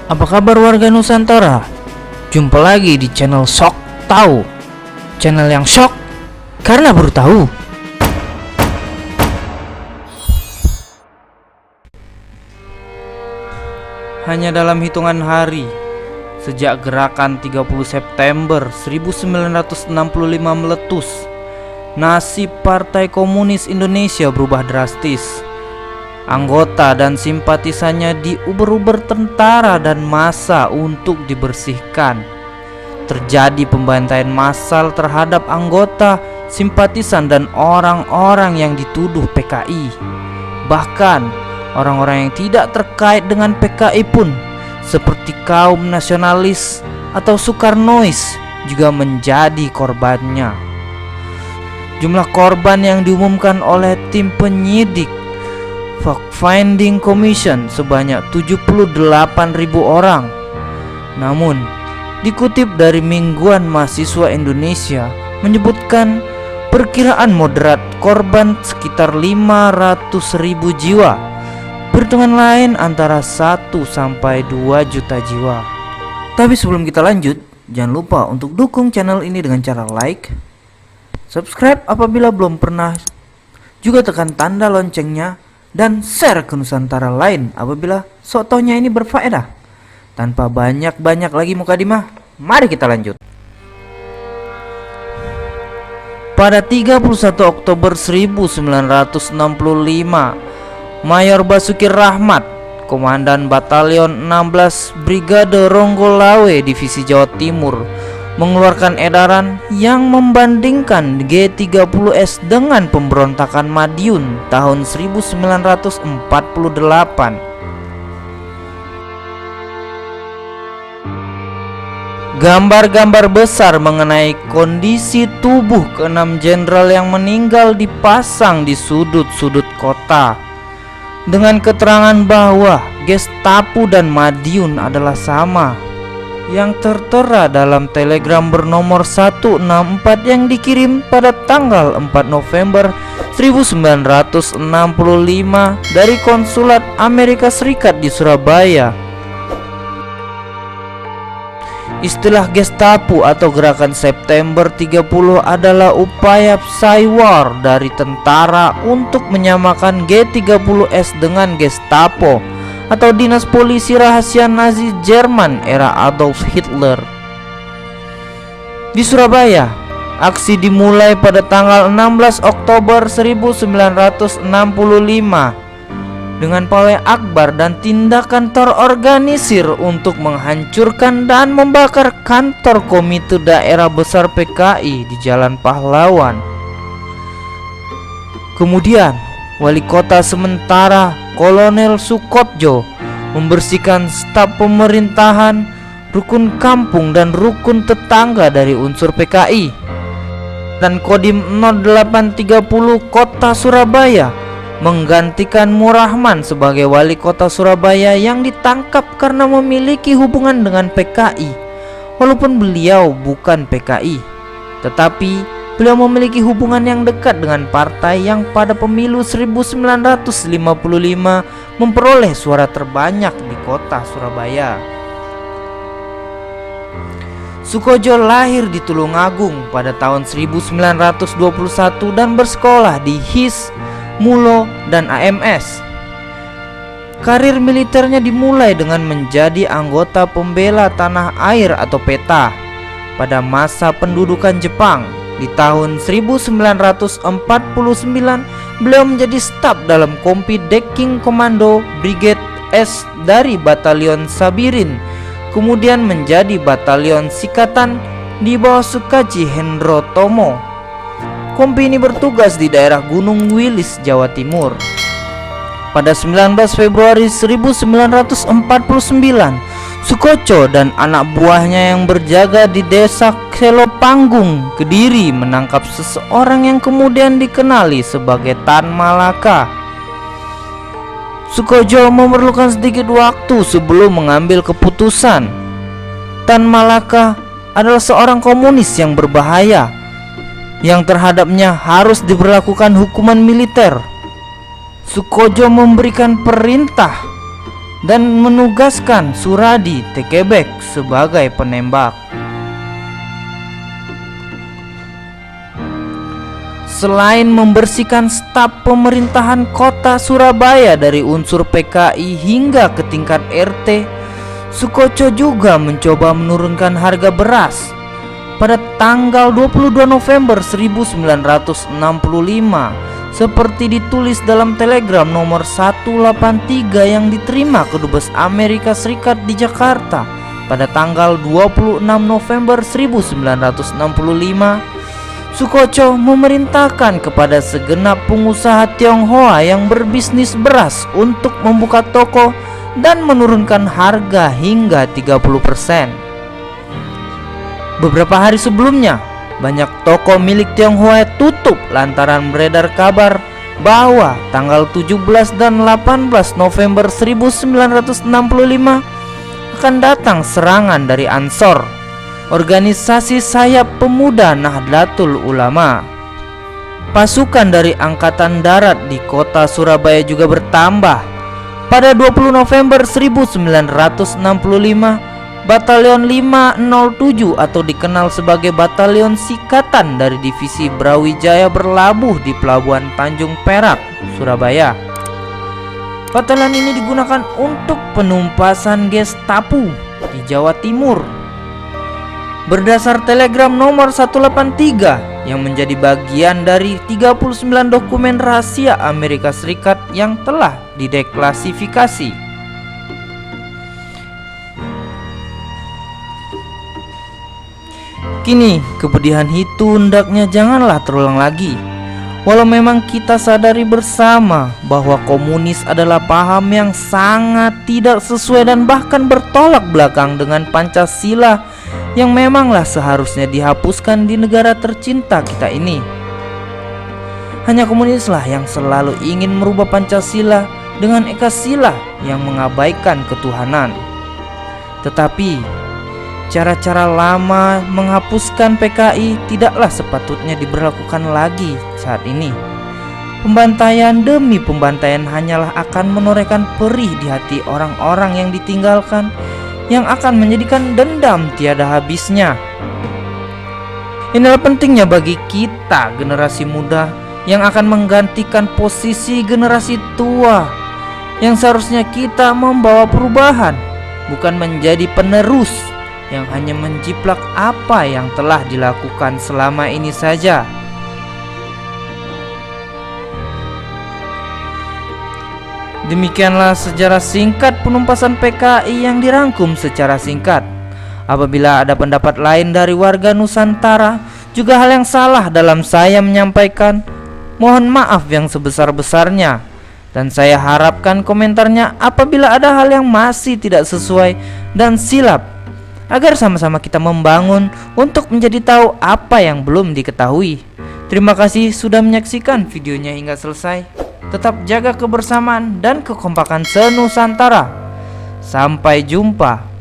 Apa kabar warga Nusantara? Jumpa lagi di channel Shock Tahu. Channel yang shock karena baru tahu. Hanya dalam hitungan hari sejak gerakan 30 September 1965 meletus, nasib Partai Komunis Indonesia berubah drastis. Anggota dan simpatisannya diuber-uber tentara dan massa untuk dibersihkan. Terjadi pembantaian massal terhadap anggota, simpatisan dan orang-orang yang dituduh PKI. Bahkan orang-orang yang tidak terkait dengan PKI pun, seperti kaum nasionalis atau Soekarnois, juga menjadi korbannya. Jumlah korban yang diumumkan oleh tim penyidik Fact Finding Commission sebanyak 78.000 orang. Namun, dikutip dari Mingguan Mahasiswa Indonesia menyebutkan perkiraan moderat korban sekitar 500.000 jiwa. Perhitungan lain antara 1 sampai 2 juta jiwa. Tapi sebelum kita lanjut, jangan lupa untuk dukung channel ini dengan cara like, subscribe apabila belum pernah, juga tekan tanda loncengnya, dan share ke Nusantara lain apabila sotonya ini berfaedah. Tanpa banyak-banyak lagi mukadimah, mari kita lanjut. Pada 31 Oktober 1965, Mayor Basuki Rahmat, Komandan Batalion 16 Brigade Ronggolawe Divisi Jawa Timur, mengeluarkan edaran yang membandingkan G30S dengan pemberontakan Madiun tahun 1948. Gambar-gambar besar mengenai kondisi tubuh ke-6 jenderal yang meninggal dipasang di sudut-sudut kota dengan keterangan bahwa Gestapo dan Madiun adalah sama, yang tertera dalam telegram bernomor 164 yang dikirim pada tanggal 4 November 1965 dari Konsulat Amerika Serikat di Surabaya. Istilah Gestapo atau Gerakan September 30 adalah upaya psywar dari tentara untuk menyamakan G30S dengan Gestapo atau Dinas Polisi Rahasia Nazi Jerman era Adolf Hitler. Di Surabaya, aksi dimulai pada tanggal 16 Oktober 1965 dengan pawai akbar dan tindakan terorganisir untuk menghancurkan dan membakar kantor Komite Daerah Besar PKI di Jalan Pahlawan. Kemudian Wali Kota sementara Kolonel Sukotjo membersihkan staf pemerintahan, rukun kampung dan rukun tetangga dari unsur PKI. Dan Kodim 0830 Kota Surabaya menggantikan Murahman sebagai Wali Kota Surabaya yang ditangkap karena memiliki hubungan dengan PKI. Walaupun beliau bukan PKI, tetapi beliau memiliki hubungan yang dekat dengan partai yang pada pemilu 1955 memperoleh suara terbanyak di kota Surabaya. Sukojo lahir di Tulungagung pada tahun 1921 dan bersekolah di HIS, MULO, dan AMS. Karir militernya dimulai dengan menjadi anggota pembela tanah air atau PETA pada masa pendudukan Jepang. Di tahun 1949, beliau menjadi staf dalam Kompi Decking Komando Brigade S dari Batalion Sabirin, kemudian menjadi Batalion Sikatan di bawah Sukaji Hendro Tomo. Kompi ini bertugas di daerah Gunung Wilis, Jawa Timur. Pada 19 Februari 1949, Sukoco dan anak buahnya yang berjaga di desa Selopanggung, Kediri menangkap seseorang yang kemudian dikenali sebagai Tan Malaka. Sukojo memerlukan sedikit waktu sebelum mengambil keputusan. Tan Malaka adalah seorang komunis yang berbahaya, yang terhadapnya harus diberlakukan hukuman militer. Sukojo memberikan perintah dan menugaskan Suradi Tekebek sebagai penembak. Selain membersihkan staf pemerintahan kota Surabaya dari unsur PKI hingga ke tingkat RT, Sukoco juga mencoba menurunkan harga beras. Pada tanggal 22 November 1965, seperti ditulis dalam telegram nomor 183 yang diterima Kedubes Amerika Serikat di Jakarta pada tanggal 26 November 1965, Sukoco memerintahkan kepada segenap pengusaha Tionghoa yang berbisnis beras untuk membuka toko dan menurunkan harga hingga 30%. Beberapa hari sebelumnya, banyak toko milik Tionghoa tutup lantaran beredar kabar bahwa tanggal 17 dan 18 November 1965 akan datang serangan dari Ansor, organisasi sayap pemuda Nahdlatul Ulama. Pasukan dari Angkatan Darat di kota Surabaya juga bertambah. Pada 20 November 1965, Batalion 507 atau dikenal sebagai Batalion Sikatan dari Divisi Brawijaya berlabuh di Pelabuhan Tanjung Perak, Surabaya. Batalion ini digunakan untuk penumpasan Gestapo di Jawa Timur. Berdasar telegram nomor 183 yang menjadi bagian dari 39 dokumen rahasia Amerika Serikat yang telah dideklasifikasi. Kini kepedihan itu hendaknya janganlah terulang lagi. Walau memang kita sadari bersama bahwa komunis adalah paham yang sangat tidak sesuai dan bahkan bertolak belakang dengan Pancasila yang memanglah seharusnya dihapuskan di negara tercinta kita ini. Hanya komunislah yang selalu ingin merubah Pancasila dengan ekasila yang mengabaikan ketuhanan. Tetapi cara-cara lama menghapuskan PKI tidaklah sepatutnya diberlakukan lagi saat ini. Pembantaian demi pembantaian hanyalah akan menorehkan perih di hati orang-orang yang ditinggalkan, yang akan menjadikan dendam tiada habisnya. Inilah pentingnya bagi kita generasi muda yang akan menggantikan posisi generasi tua, yang seharusnya kita membawa perubahan, bukan menjadi penerus yang hanya menjiplak apa yang telah dilakukan selama ini saja. Demikianlah sejarah singkat penumpasan PKI yang dirangkum secara singkat. Apabila ada pendapat lain dari warga Nusantara, juga hal yang salah dalam saya menyampaikan, mohon maaf yang sebesar-besarnya. Dan saya harapkan komentarnya apabila ada hal yang masih tidak sesuai dan silap, agar sama-sama kita membangun untuk menjadi tahu apa yang belum diketahui. Terima kasih sudah menyaksikan videonya hingga selesai. Tetap jaga kebersamaan dan kekompakan senusantara. Sampai jumpa.